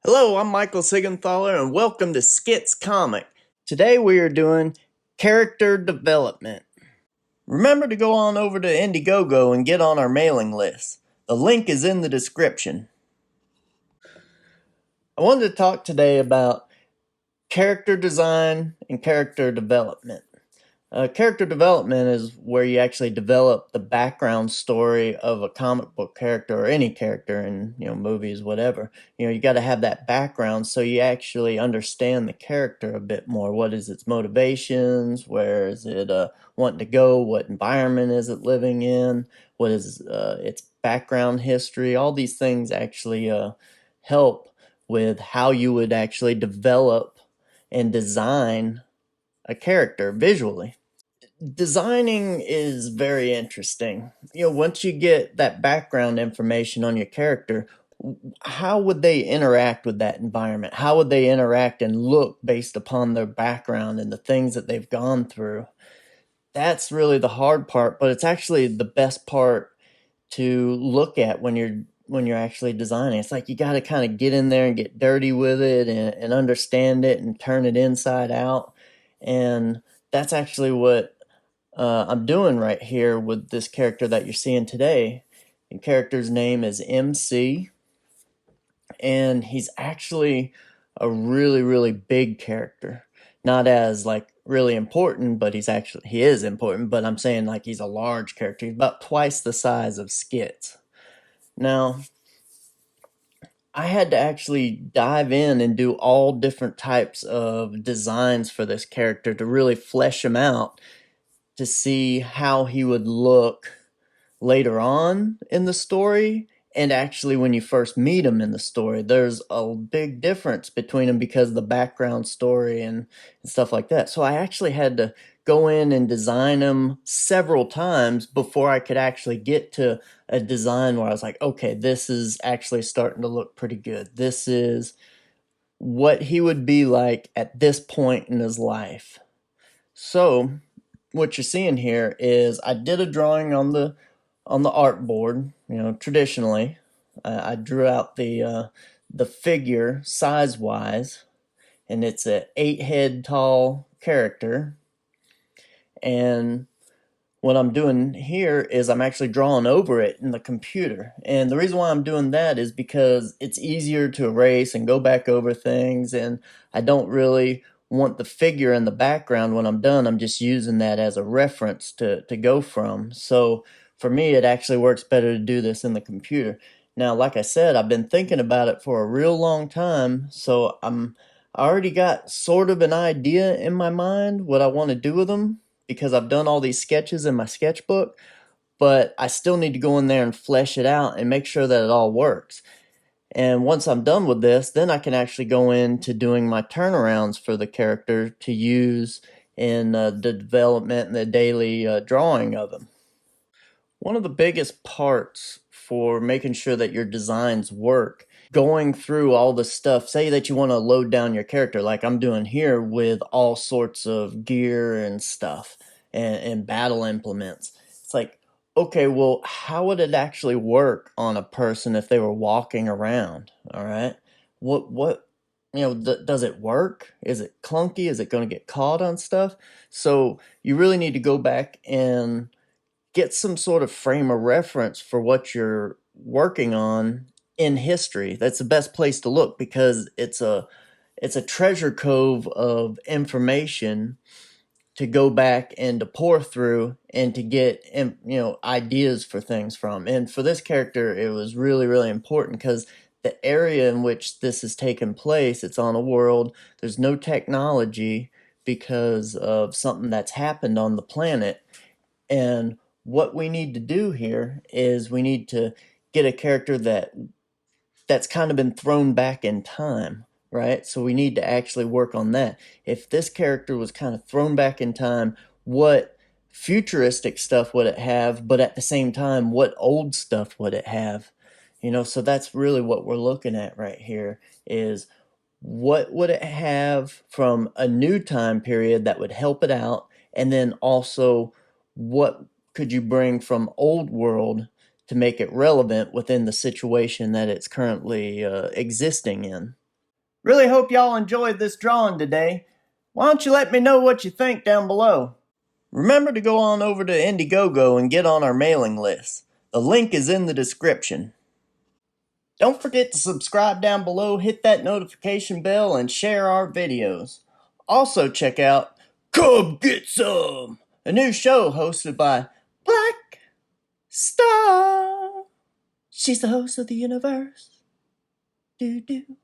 Hello, I'm Michael Siegenthaler and welcome to Skits Comic. Today we are doing character development. Remember to go on over to Indiegogo and get on our mailing list. The link is in the description. I wanted to talk today about character design and character development. Character development is where you actually develop the background story of a comic book character or any character in movies, whatever. You got to have that background so you actually understand the character a bit more. What is its motivations? Where is it wanting to go? What environment is it living in? What is its background history? All these things actually help with how you would actually develop and design a character visually. Designing is very interesting. Once you get that background information on your character, how would they interact with that environment? How would they interact and look based upon their background and the things that they've gone through? That's really the hard part, but it's actually the best part to look at when you're actually designing. It's like you got to kind of get in there and get dirty with it and understand it and turn it inside out. And that's actually what I'm doing right here with this character that you're seeing today. The character's name is MC, and he's actually a really, really big character. Not as like really important, but he is important, but I'm saying like he's a large character. He's about twice the size of Skits. Now, I had to actually dive in and do all different types of designs for this character to really flesh him out to see how he would look later on in the story and actually when you first meet him in the story. There's a big difference between them because of the background story and stuff like that. So I actually had to go in and design him several times before I could actually get to a design where I was like, okay, this is actually starting to look pretty good. This is what he would be like at this point in his life. So what you're seeing here is I did a drawing on the artboard. Traditionally, I drew out the figure size wise, and it's a 8 head tall character. And what I'm doing here is I'm actually drawing over it in the computer. And the reason why I'm doing that is because it's easier to erase and go back over things, and I don't really want the figure in the background when I'm done. I'm just using that as a reference to go from. So for me, it actually works better to do this in the computer. Now, like I said, I've been thinking about it for a real long time, so I already got sort of an idea in my mind what I want to do with them because I've done all these sketches in my sketchbook, but I still need to go in there and flesh it out and make sure that it all works. And once I'm done with this, then I can actually go into doing my turnarounds for the character to use in the development and the daily drawing of them. One of the biggest parts for making sure that your designs work, going through all the stuff, say that you want to load down your character like I'm doing here with all sorts of gear and stuff and battle implements. It's like, okay, well, how would it actually work on a person if they were walking around? All right. What does it work? Is it clunky? Is it going to get caught on stuff? So you really need to go back and get some sort of frame of reference for what you're working on in history. That's the best place to look because it's a treasure cove of information to go back and to pour through and to get ideas for things from. And for this character, it was really, really important because the area in which this has taken place, it's on a world, there's no technology because of something that's happened on the planet. And what we need to do here is we need to get a character that's kind of been thrown back in time, right? So we need to actually work on that. If this character was kind of thrown back in time, what futuristic stuff would it have? But at the same time, what old stuff would it have? So that's really what we're looking at right here is what would it have from a new time period that would help it out? And then also, what could you bring from old world to make it relevant within the situation that it's currently existing in? Really hope y'all enjoyed this drawing today. Why don't you let me know what you think down below? Remember to go on over to Indiegogo and get on our mailing list. The link is in the description. Don't forget to subscribe down below, hit that notification bell, and share our videos. Also check out Come Get Some, a new show hosted by Black Star. She's the host of the universe. Doo doo.